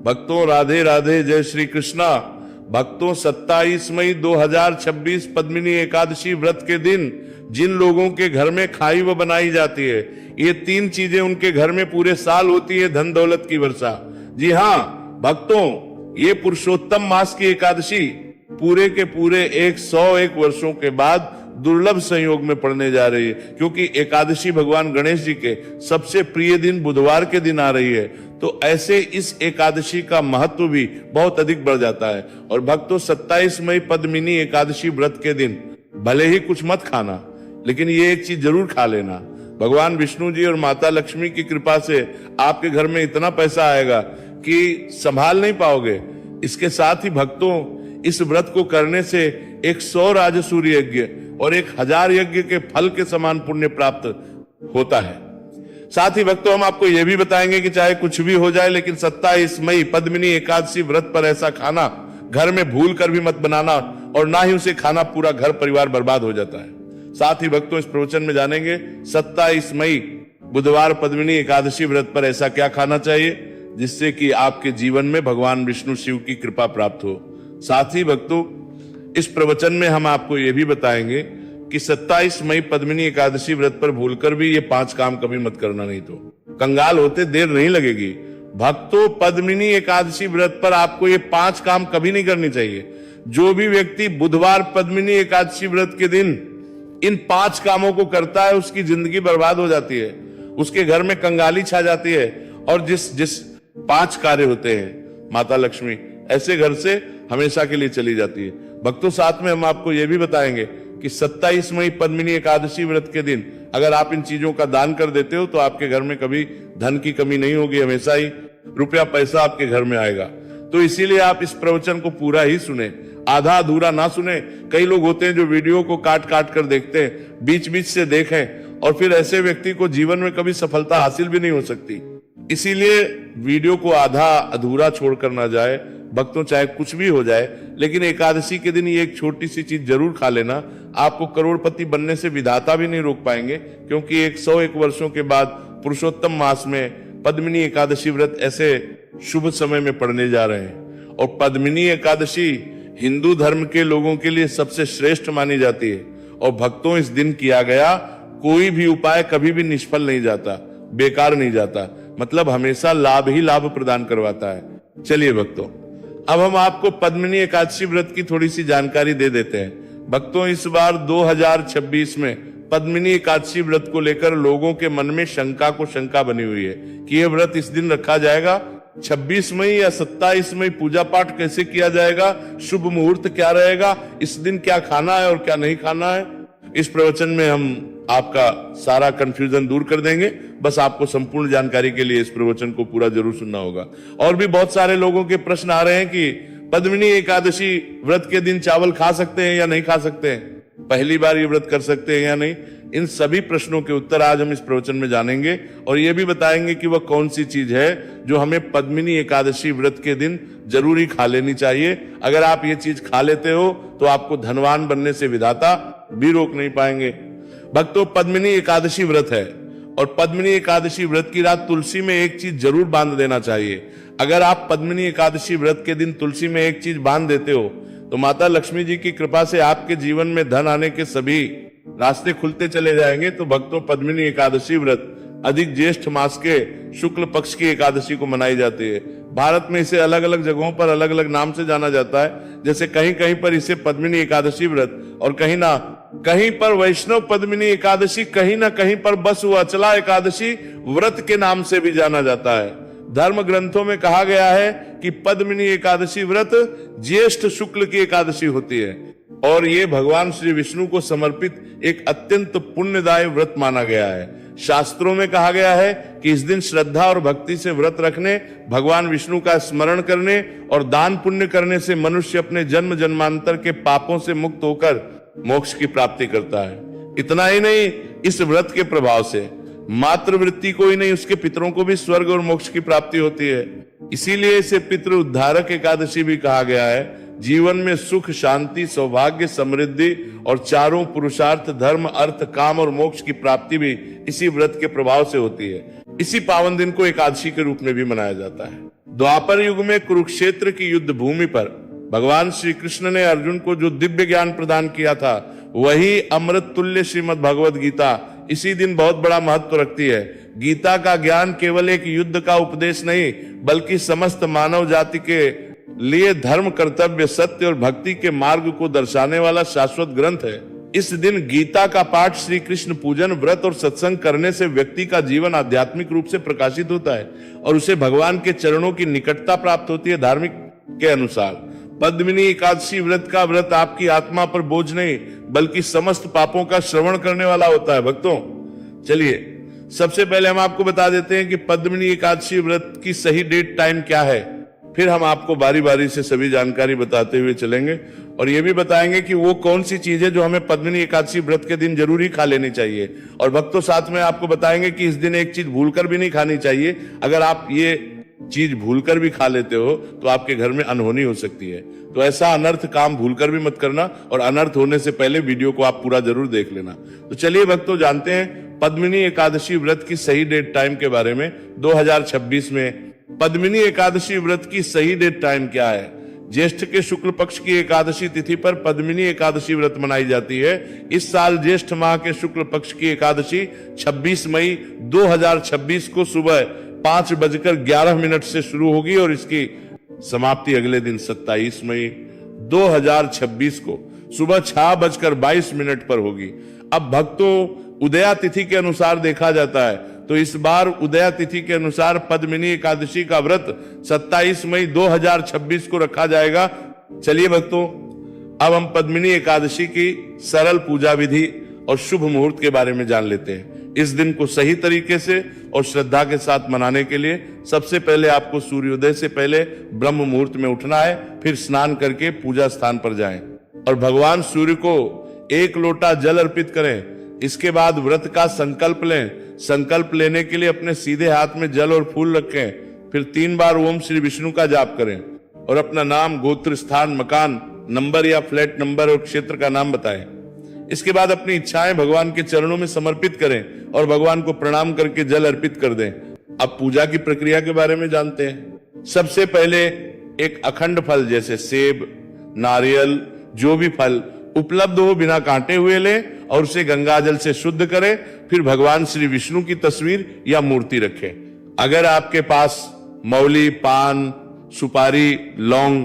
भक्तों राधे राधे, जय श्री कृष्णा। भक्तों 27 मई 2026 पद्मिनी एकादशी व्रत के दिन जिन लोगों के घर में खाई व बनाई जाती है, ये 3 चीजें उनके घर में पूरे साल होती है, धन दौलत की वर्षा। जी हाँ भक्तों, ये पुरुषोत्तम मास की एकादशी पूरे के पूरे 101 वर्षों के बाद दुर्लभ संयोग में पड़ने जा रही है, क्योंकि एकादशी भगवान गणेश जी के सबसे प्रिय दिन बुधवार के दिन आ रही है। तो ऐसे इस एकादशी का महत्व भी बहुत अधिक बढ़ जाता है। और भक्तों 27 मई पद्मिनी एकादशी व्रत के दिन भले ही कुछ मत खाना, लेकिन ये एक चीज जरूर खा लेना। भगवान विष्णु जी और माता लक्ष्मी की कृपा से आपके घर में इतना पैसा आएगा कि संभाल नहीं पाओगे। इसके साथ ही भक्तों, इस व्रत को करने से 100 राजसूय यज्ञ और 1000 यज्ञ के फल के समान पुण्य प्राप्त होता है। साथ ही भक्तों, हम आपको यह भी बताएंगे कि चाहे कुछ भी हो जाए, लेकिन 27 मई पद्मिनी एकादशी व्रत पर ऐसा खाना घर में भूल कर भी मत बनाना, और ना ही उसे खाना पूरा घर परिवार बर्बाद हो जाता है। साथ ही भक्तों, इस प्रवचन में जानेंगे 27 मई बुधवार पद्मिनी एकादशी व्रत पर ऐसा क्या खाना चाहिए जिससे कि आपके जीवन में भगवान विष्णु शिव की कृपा प्राप्त हो। साथ ही भक्तों, इस प्रवचन में हम आपको यह भी बताएंगे कि 27 मई पद्मिनी एकादशी व्रत पर भूलकर भी ये 5 काम कभी मत करना, नहीं तो कंगाल होते देर नहीं लगेगी। भक्तों, पद्मिनी एकादशी व्रत पर आपको ये 5 काम कभी नहीं करनी चाहिए। जो भी व्यक्ति बुधवार पद्मिनी एकादशी व्रत के दिन इन 5 कामों को करता है, उसकी जिंदगी बर्बाद हो जाती है, उसके घर में कंगाली छा जाती है, और जिस 5 कार्य होते हैं माता लक्ष्मी ऐसे घर से हमेशा के लिए चली जाती है। भक्तों, साथ में हम आपको यह भी बताएंगे कि 27 मई पद्मिनी एकादशी व्रत के दिन अगर आप इन चीजों का दान कर देते हो तो आपके घर में कभी धन की कमी नहीं होगी, हमेशा ही रुपया पैसा आपके घर में आएगा। तो इसीलिए आप इस प्रवचन को पूरा ही सुने, आधा अधूरा ना सुने। कई लोग होते हैं जो वीडियो को काट काट कर देखते हैं, बीच बीच से देखें, और फिर ऐसे व्यक्ति को जीवन में कभी सफलता हासिल भी नहीं हो सकती। इसीलिए वीडियो को आधा अधूरा छोड़कर ना जाए। भक्तों, चाहे कुछ भी हो जाए, लेकिन एकादशी के दिन ये एक छोटी सी चीज जरूर खा लेना। आपको करोड़पति बनने से विधाता भी नहीं रोक पाएंगे, क्योंकि 101 वर्षों के बाद पुरुषोत्तम मास में पद्मिनी एकादशी व्रत ऐसे शुभ समय में पड़ने जा रहे हैं। और पद्मिनी एकादशी हिंदू धर्म के लोगों के लिए सबसे श्रेष्ठ मानी जाती है। और भक्तों, इस दिन किया गया कोई भी उपाय कभी भी निष्फल नहीं जाता, बेकार नहीं जाता, मतलब हमेशा लाभ ही लाभ प्रदान करवाता है। चलिए भक्तों, अब हम आपको पद्मिनी एकादशी व्रत की थोड़ी सी जानकारी दे देते हैं। भक्तों, इस बार 2026 में पद्मिनी एकादशी व्रत को लेकर लोगों के मन में शंका बनी हुई है कि यह व्रत इस दिन रखा जाएगा, 26 मई या 27 मई पूजा पाठ कैसे किया जाएगा, शुभ मुहूर्त क्या रहेगा, इस दिन क्या खाना है और क्या नहीं खाना है। इस प्रवचन में हम आपका सारा कंफ्यूजन दूर कर देंगे। बस आपको संपूर्ण जानकारी के लिए इस प्रवचन को पूरा जरूर सुनना होगा। और भी बहुत सारे लोगों के प्रश्न आ रहे हैं कि पद्मिनी एकादशी व्रत के दिन चावल खा सकते हैं या नहीं खा सकते हैं, पहली बार ये व्रत कर सकते हैं या नहीं। इन सभी प्रश्नों के उत्तर आज हम इस प्रवचन में जानेंगे, और ये भी बताएंगे कि वह कौन सी चीज है जो हमें पद्मिनी एकादशी व्रत के दिन जरूरी खा लेनी चाहिए। अगर आप ये चीज खा लेते हो तो आपको धनवान बनने से विधाता भी रोक नहीं पाएंगे। भक्तों, पद्मिनी एकादशी व्रत है, और पद्मिनी एकादशी व्रत की रात तुलसी में एक चीज जरूर बांध देना चाहिए। अगर आप पद्मिनी एकादशी व्रत के दिन तुलसी में एक चीज बांध देते हो तो माता लक्ष्मी जी की कृपा से आपके जीवन में धन आने के सभी रास्ते खुलते चले जाएंगे। तो भक्तों, पद्मिनी एकादशी व्रत अधिक ज्येष्ठ मास के शुक्ल पक्ष की एकादशी को मनाई जाती है। भारत में इसे अलग अलग जगहों पर अलग अलग नाम से जाना जाता है। जैसे कहीं कहीं पर इसे पद्मिनी एकादशी व्रत, और कहीं पर वैष्णव पद्मिनी एकादशी, कहीं ना कहीं पर बस अचला एकादशी व्रत के नाम से भी जाना जाता है। धर्म ग्रंथों में कहा गया है कि पद्मिनी एकादशी व्रत ज्येष्ठ शुक्ल की एकादशी होती है, और ये भगवान श्री विष्णु को समर्पित एक अत्यंत पुण्यदायी व्रत माना गया है। शास्त्रों में कहा गया है कि इस दिन श्रद्धा और भक्ति से व्रत रखने, भगवान विष्णु का स्मरण करने और दान पुण्य करने से मनुष्य अपने जन्म जन्मांतर के पापों से मुक्त होकर मोक्ष की प्राप्ति करता है। इतना ही नहीं, इस व्रत के प्रभाव से मातृवृत्ति को ही नहीं, उसके पितरों को भी स्वर्ग और मोक्ष की प्राप्ति होती है। इसीलिए इसे पितृ उद्धारक एकादशी भी कहा गया है। जीवन में सुख, शांति, सौभाग्य, समृद्धि और चारों पुरुषार्थ, धर्म, अर्थ, काम और मोक्ष की प्राप्ति भी इसी व्रत के प्रभाव से होती है। इसी पावन दिन को एकादशी के रूप में भी मनाया जाता है। द्वापर युग में कुरुक्षेत्र की युद्ध भूमि पर भगवान श्री कृष्ण ने अर्जुन को जो दिव्य ज्ञान प्रदान किया था, वही अमृत तुल्य श्रीमद् भगवद गीता इसी दिन बहुत बड़ा महत्व रखती है। गीता का ज्ञान केवल एक युद्ध का उपदेश नहीं, बल्कि समस्त मानव जाति के लिए धर्म, कर्तव्य, सत्य और भक्ति के मार्ग को दर्शाने वाला शाश्वत ग्रंथ है। इस दिन गीता का पाठ श्री कृष्ण पूजन, व्रत और सत्संग करने से व्यक्ति का जीवन आध्यात्मिक रूप से प्रकाशित होता है और उसे भगवान के चरणों की निकटता प्राप्त होती है। धार्मिक के अनुसार पद्मिनी एकादशी व्रत का व्रत आपकी आत्मा पर बोझ नहीं, बल्कि समस्त पापों का श्रवण करने वाला होता है। भक्तों, चलिए सबसे पहले हम आपको बता देते हैं कि पद्मिनी एकादशी व्रत की सही डेट टाइम क्या है, फिर हम आपको बारी बारी से सभी जानकारी बताते हुए चलेंगे और ये भी बताएंगे कि वो कौन सी चीजें जो हमें पद्मिनी एकादशी व्रत के दिन जरूरी खा लेनी चाहिए। और भक्तों, साथ में आपको बताएंगे कि इस दिन एक चीज भूलकर भी नहीं खानी चाहिए। अगर आप ये चीज भूलकर भी खा लेते हो तो आपके घर में अनहोनी हो सकती है। तो ऐसा अनर्थ काम भूलकर भी मत करना और अनर्थ होने से पहले वीडियो को आप पूरा जरूर देख लेना। तो चलिए भक्तों, जानते हैं पद्मिनी एकादशी व्रत की सही डेट टाइम के बारे में। 2026 में पद्मिनी एकादशी व्रत की सही डेट टाइम क्या है? ज्येष्ठ के शुक्ल पक्ष की एकादशी तिथि पर पद्मिनी एकादशी व्रत मनाई जाती है। इस साल ज्येष्ठ माह के शुक्ल पक्ष की एकादशी 26 मई 2026 को सुबह 5:11 से शुरू होगी और इसकी समाप्ति अगले दिन 27 मई 2026 को सुबह 6:22 पर होगी। अब भक्तों, उदया तिथि के अनुसार देखा जाता है तो इस बार उदया तिथि के अनुसार पद्मिनी एकादशी का व्रत 27 मई 2026 को रखा जाएगा। चलिए भक्तों, अब हम पद्मिनी एकादशी की सरल पूजा विधि और शुभ मुहूर्त के बारे में जान लेते हैं। इस दिन को सही तरीके से और श्रद्धा के साथ मनाने के लिए सबसे पहले आपको सूर्योदय से पहले ब्रह्म मुहूर्त में उठना है, फिर स्नान करके पूजा स्थान पर जाएं और भगवान सूर्य को 1 लोटा जल अर्पित करें। इसके बाद व्रत का संकल्प लें। संकल्प लेने के लिए अपने सीधे हाथ में जल और फूल रखें। फिर 3 बार ओम श्री विष्णु का जाप करें और अपना नाम, गोत्र, स्थान, मकान नंबर या फ्लैट नंबर और क्षेत्र का नाम बताएं। इसके बाद अपनी इच्छाएं भगवान के चरणों में समर्पित करें और भगवान को प्रणाम करके जल अर्पित कर दें। अब पूजा की प्रक्रिया के बारे में जानते हैं। सबसे पहले एक अखंड फल जैसे सेब, नारियल, जो भी फल उपलब्ध हो बिना काटे हुए लें और उसे गंगा जल से शुद्ध करें। फिर भगवान श्री विष्णु की तस्वीर या मूर्ति रखें। अगर आपके पास मौली, पान, सुपारी, लौंग,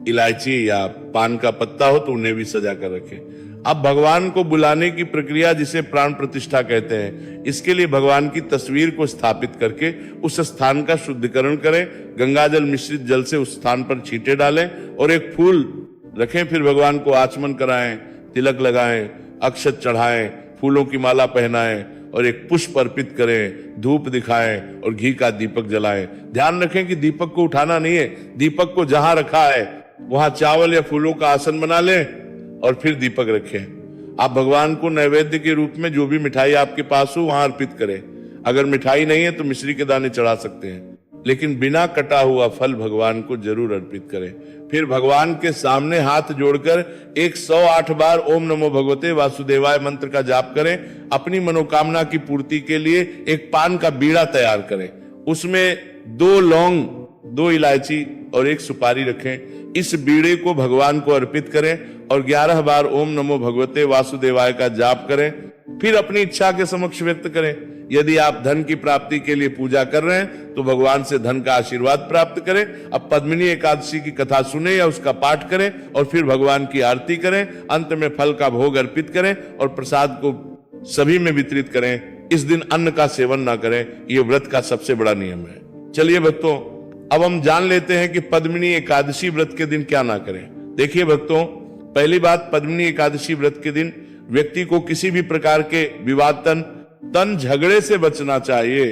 इलायची या पान का पत्ता हो तो उन्हें भी सजा कर रखें। अब भगवान को बुलाने की प्रक्रिया, जिसे प्राण प्रतिष्ठा कहते हैं, इसके लिए भगवान की तस्वीर को स्थापित करके उस स्थान का शुद्धिकरण करें। गंगा जल मिश्रित जल से उस स्थान पर छींटे डालें और एक फूल रखें। फिर भगवान को आचमन कराएं, तिलक लगाएं, अक्षत चढ़ाएं, फूलों की माला पहनाएं और एक पुष्प अर्पित करें, धूप दिखाएं और घी का दीपक जलाएं। ध्यान रखें कि दीपक को उठाना नहीं है। दीपक को जहां रखा है वहां चावल या फूलों का आसन बना लें और फिर दीपक रखें। आप भगवान को नैवेद्य के रूप में जो भी मिठाई आपके पास हो वहां अर्पित करें। अगर मिठाई नहीं है तो मिश्री के दाने चढ़ा सकते हैं, लेकिन बिना कटा हुआ फल भगवान को जरूर अर्पित करें। फिर भगवान के सामने हाथ जोड़कर 108 बार ओम नमो भगवते वासुदेवाय मंत्र का जाप करें। अपनी मनोकामना की पूर्ति के लिए एक पान का बीड़ा तैयार करें। उसमें 2 लौंग, 2 इलायची और 1 सुपारी रखें। इस बीड़े को भगवान को अर्पित करें और 11 बार ओम नमो भगवते वासुदेवाय का जाप करें। फिर अपनी इच्छा के समक्ष व्यक्त करें। यदि आप धन की प्राप्ति के लिए पूजा कर रहे हैं तो भगवान से धन का आशीर्वाद प्राप्त करें। अब पद्मिनी एकादशी की कथा सुने या उसका पाठ करें और फिर भगवान की आरती करें। अंत में फल का भोग अर्पित करें और प्रसाद को सभी में वितरित करें। इस दिन अन्न का सेवन ना करें। यह व्रत का सबसे बड़ा नियम है। चलिए भक्तों, अब हम जान लेते हैं कि पद्मिनी एकादशी व्रत के दिन क्या ना करें। देखिए भक्तों, पहली बात, पद्मिनी एकादशी व्रत के दिन व्यक्ति को किसी भी प्रकार के विवाद तन झगड़े से बचना चाहिए।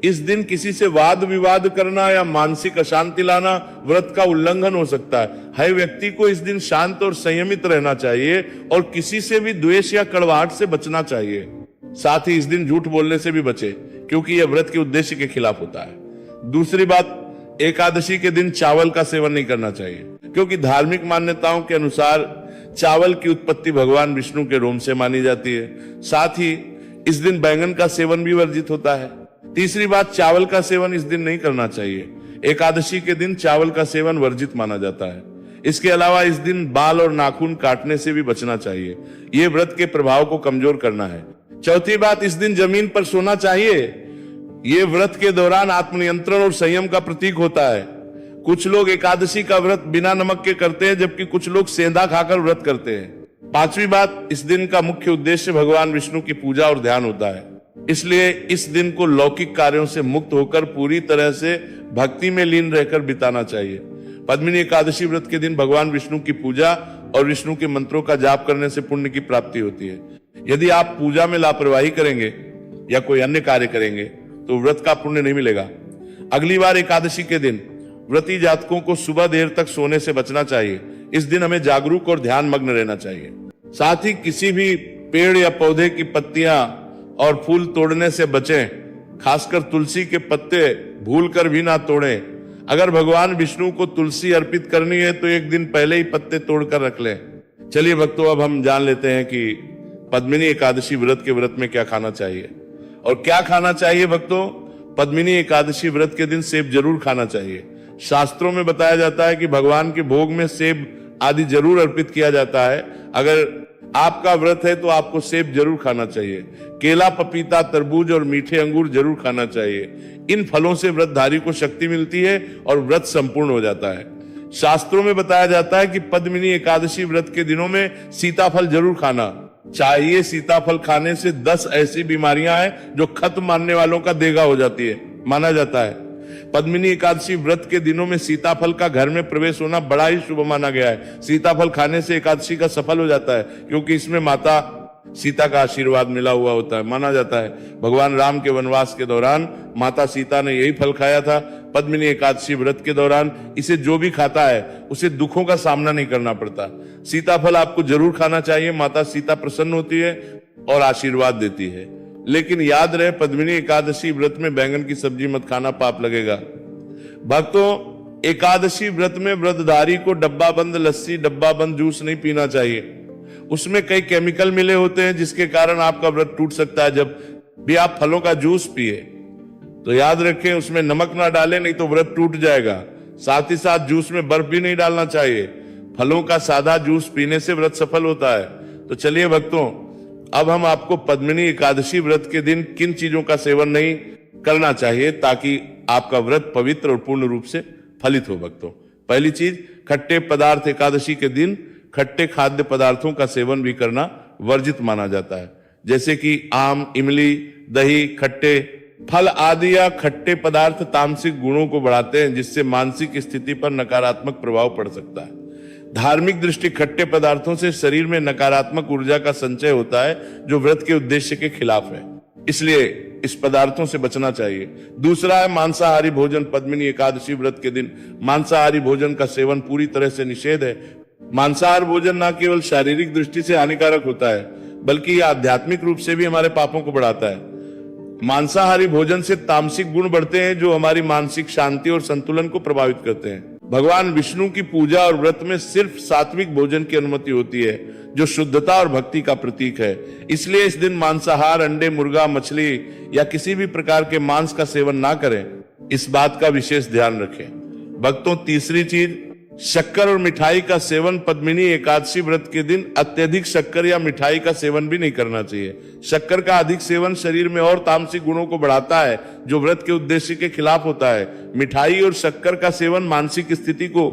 इस दिन किसी से वाद विवाद करना या मानसिक अशांति लाना व्रत का उल्लंघन हो सकता है। हर व्यक्ति को इस दिन शांत और संयमित रहना चाहिए और किसी से भी द्वेष या कड़वाहट से बचना चाहिए। साथ ही इस दिन झूठ बोलने से भी बचे, क्योंकि यह व्रत के उद्देश्य के खिलाफ होता है। दूसरी बात, एकादशी के दिन चावल का सेवन नहीं करना चाहिए, क्योंकि धार्मिक मान्यताओं के अनुसार चावल की उत्पत्ति भगवान विष्णु के रोम से मानी जाती है। साथ ही इस दिन बैंगन का सेवन भी वर्जित होता है। तीसरी बात, चावल का सेवन इस दिन नहीं करना चाहिए। एकादशी के दिन चावल का सेवन वर्जित माना जाता है। इसके अलावा इस दिन बाल और नाखून काटने से भी बचना चाहिए। ये व्रत के प्रभाव को कमजोर करना है। चौथी बात, इस दिन जमीन पर सोना चाहिए। ये व्रत के दौरान आत्मनियंत्रण और संयम का प्रतीक होता है। कुछ लोग एकादशी का व्रत बिना नमक के करते हैं, जबकि कुछ लोग सेंधा खाकर व्रत करते हैं। पांचवी बात, इस दिन का मुख्य उद्देश्य भगवान विष्णु की पूजा और ध्यान होता है। इसलिए इस दिन को लौकिक कार्यों से मुक्त होकर पूरी तरह से भक्ति में लीन रहकर बिताना चाहिए। पद्मिनी एकादशी व्रत के दिन भगवान विष्णु की पूजा और विष्णु के मंत्रों का जाप करने से पुण्य की प्राप्ति होती है। यदि आप पूजा में लापरवाही करेंगे या कोई अन्य कार्य करेंगे तो व्रत का पुण्य नहीं मिलेगा। अगली बार एकादशी के दिन व्रती जातकों को सुबह देर तक सोने से बचना चाहिए। इस दिन हमें जागरूक और ध्यान मग्न रहना चाहिए। साथ ही किसी भी पेड़ या पौधे की पत्तियां और फूल तोड़ने से बचें। खासकर तुलसी के पत्ते भूलकर भी ना तोड़ें। अगर भगवान विष्णु को तुलसी अर्पित करनी है तो एक दिन पहले ही पत्ते तोड़कर रख लें। चलिए भक्तों, अब हम जान लेते हैं कि पद्मिनी एकादशी व्रत के व्रत में क्या खाना चाहिए और क्या खाना चाहिए। भक्तों, पद्मिनी एकादशी व्रत के दिन सेब जरूर खाना चाहिए। शास्त्रों में बताया जाता है कि भगवान के भोग में सेब आदि जरूर अर्पित किया जाता है। अगर आपका व्रत है तो आपको सेब जरूर खाना चाहिए। केला, पपीता, तरबूज और मीठे अंगूर जरूर खाना चाहिए। इन फलों से व्रतधारी को शक्ति मिलती है और व्रत संपूर्ण हो जाता है। शास्त्रों में बताया जाता है कि पद्मिनी एकादशी व्रत के दिनों में सीताफल जरूर खाना चाहिए। सीताफल खाने से 10 ऐसी बीमारियां हैं जो खत्म मानने वालों का देगा हो जाती है, माना जाता है। पद्मिनी एकादशी व्रत के दिनों में सीताफल का घर में प्रवेश होना बड़ा ही शुभ माना गया है। सीताफल खाने से एकादशी का सफल हो जाता है, क्योंकि इसमें माता सीता का आशीर्वाद मिला हुआ होता है। माना जाता है भगवान राम के वनवास के दौरान माता सीता ने यही फल खाया था। पद्मिनी एकादशी व्रत के दौरान इसे जो भी खाता है उसे दुखों का सामना नहीं करना पड़ता। सीताफल आपको जरूर खाना चाहिए। माता सीता प्रसन्न होती है और आशीर्वाद देती है। लेकिन याद रहे, पद्मिनी एकादशी व्रत में बैंगन की सब्जी मत खाना, पाप लगेगा। भक्तों, एकादशी व्रत में व्रतधारी को डब्बा बंद लस्सी, डब्बा बंद जूस नहीं पीना चाहिए। उसमें कई केमिकल मिले होते हैं जिसके कारण आपका व्रत टूट सकता है। जब भी आप फलों का जूस पिए तो याद रखें उसमें नमक ना डालें, नहीं तो व्रत टूट जाएगा। साथ ही साथ जूस में बर्फ भी नहीं डालना चाहिए। फलों का सादा जूस पीने से व्रत सफल होता है। तो चलिए भक्तों, अब हम आपको पद्मिनी एकादशी व्रत के दिन किन चीजों का सेवन नहीं करना चाहिए ताकि आपका व्रत पवित्र और पूर्ण रूप से फलित हो। भक्तों, पहली चीज, खट्टे पदार्थ एकादशी के दिन खट्टे खाद्य पदार्थों का सेवन भी करना वर्जित माना जाता है, जैसे कि आम, इमली, दही, खट्टे फल आदि या खट्टे पदार्थ तामसिक गुणों को बढ़ाते हैं, जिससे मानसिक स्थिति पर नकारात्मक प्रभाव पड़ सकता है। धार्मिक दृष्टि खट्टे पदार्थों से शरीर में नकारात्मक ऊर्जा का संचय होता है, जो व्रत के उद्देश्य के खिलाफ है। इसलिए इस पदार्थों से बचना चाहिए। दूसरा है मांसाहारी भोजन। पद्मिनी एकादशी व्रत के दिन मांसाहारी भोजन का सेवन पूरी तरह से निषेध है। मांसाहार भोजन न केवल शारीरिक दृष्टि से हानिकारक होता है, बल्कि यह आध्यात्मिक रूप से भी हमारे पापों को बढ़ाता है। मांसाहारी भोजन से तामसिक गुण बढ़ते हैं, जो हमारी मानसिक शांति और संतुलन को प्रभावित करते हैं। भगवान विष्णु की पूजा और व्रत में सिर्फ सात्विक भोजन की अनुमति होती है, जो शुद्धता और भक्ति का प्रतीक है। इसलिए इस दिन मांसाहार, अंडे, मुर्गा, मछली या किसी भी प्रकार के मांस का सेवन ना करें। इस बात का विशेष ध्यान रखें। भक्तों, तीसरी चीज, शक्कर और मिठाई का सेवन। पद्मिनी एकादशी व्रत के दिन अत्यधिक शक्कर या मिठाई का सेवन भी नहीं करना चाहिए। शक्कर का अधिक सेवन शरीर में और तामसिक गुणों को बढ़ाता है, जो व्रत के उद्देश्य के खिलाफ होता है। मिठाई और शक्कर का सेवन मानसिक स्थिति को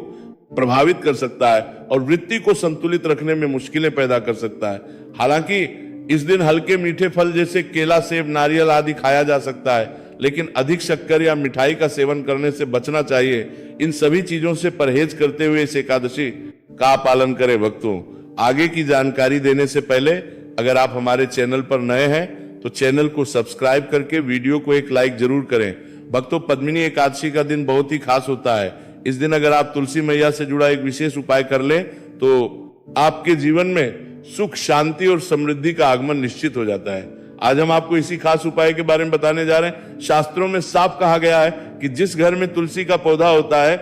प्रभावित कर सकता है और वृत्ति को संतुलित रखने में मुश्किलें पैदा कर सकता है। हालांकि इस दिन हल्के मीठे फल जैसे केला, सेब, नारियल आदि खाया जा सकता है, लेकिन अधिक शक्कर या मिठाई का सेवन करने से बचना चाहिए। इन सभी चीजों से परहेज करते हुए इस एकादशी का पालन करें। भक्तों, आगे की जानकारी देने से पहले अगर आप हमारे चैनल पर नए हैं तो चैनल को सब्सक्राइब करके वीडियो को एक लाइक जरूर करें। भक्तों, पद्मिनी एकादशी का दिन बहुत ही खास होता है। इस दिन अगर आप तुलसी मैया से जुड़ा एक विशेष उपाय कर लें तो आपके जीवन में सुख, शांति और समृद्धि का आगमन निश्चित हो जाता है। आज हम आपको इसी खास उपाय के बारे में बताने जा रहे हैं। शास्त्रों में साफ कहा गया है कि जिस घर में तुलसी का पौधा होता है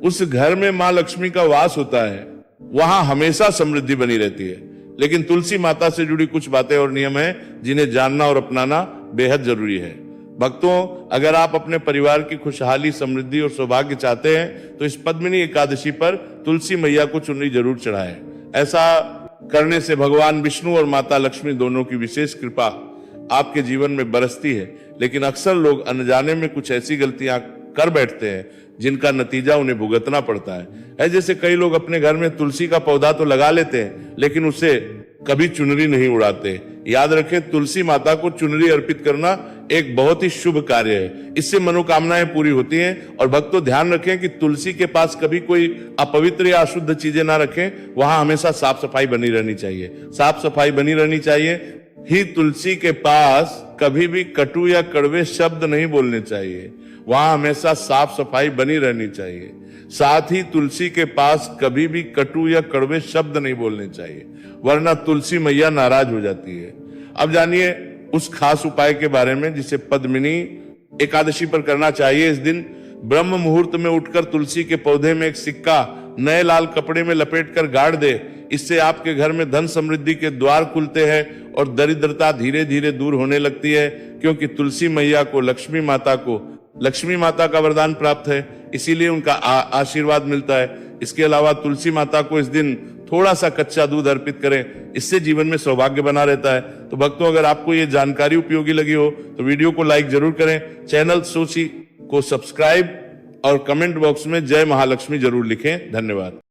उस घर में मां लक्ष्मी का वास होता है, वहां हमेशा समृद्धि बनी रहती है। लेकिन तुलसी माता से जुड़ी कुछ बातें और नियम हैं जिन्हें जानना और अपनाना बेहद जरूरी है। भक्तों, अगर आप अपने परिवार की खुशहाली, समृद्धि और सौभाग्य चाहते हैं तो इस पद्मिनी एकादशी पर तुलसी मैया को चुनरी जरूर चढ़ाएं। ऐसा करने से भगवान विष्णु और माता लक्ष्मी दोनों की विशेष कृपा आपके जीवन में बरसती है। लेकिन अक्सर लोग अनजाने में कुछ ऐसी गलतियां कर बैठते हैं जिनका नतीजा उन्हें भुगतना पड़ता है। जैसे कई लोग अपने घर में तुलसी का पौधा तो लगा लेते हैं लेकिन उसे कभी चुनरी नहीं उड़ाते। याद रखें, तुलसी माता को चुनरी अर्पित करना एक बहुत ही शुभ कार्य है। इससे मनोकामनाएं पूरी होती हैं। और भक्तों, ध्यान रखें कि तुलसी के पास कभी कोई अपवित्र या अशुद्ध चीजें ना रखें। वहां हमेशा साफ सफाई बनी रहनी चाहिए। साफ सफाई बनी रहनी चाहिए ही तुलसी के पास कभी भी कटु या कड़वे शब्द नहीं बोलने चाहिए। वहां हमेशा साफ सफाई बनी रहनी चाहिए। साथ ही तुलसी के पास कभी भी कटु या कड़वे शब्द नहीं बोलने चाहिए, वरना तुलसी मैया नाराज हो जाती है। अब जानिए उस खास उपाय के बारे में जिसे पद्मिनी एकादशी पर करना चाहिए। इस दिन ब्रह्म मुहूर्त में उठकर तुलसी के पौधे में एक सिक्का नए लाल कपड़े में लपेटकर गाड़ दे। इससे आपके घर में धन समृद्धि के द्वार खुलते हैं और दरिद्रता धीरे धीरे दूर होने लगती है, क्योंकि तुलसी मैया को लक्ष्मी माता का वरदान प्राप्त है, इसीलिए उनका आशीर्वाद मिलता है। इसके अलावा तुलसी माता को इस दिन थोड़ा सा कच्चा दूध अर्पित करें, इससे जीवन में सौभाग्य बना रहता है। तो भक्तों, अगर आपको ये जानकारी उपयोगी लगी हो तो वीडियो को लाइक जरूर करें, चैनल सोची को सब्सक्राइब और कमेंट बॉक्स में जय महालक्ष्मी जरूर लिखें। धन्यवाद।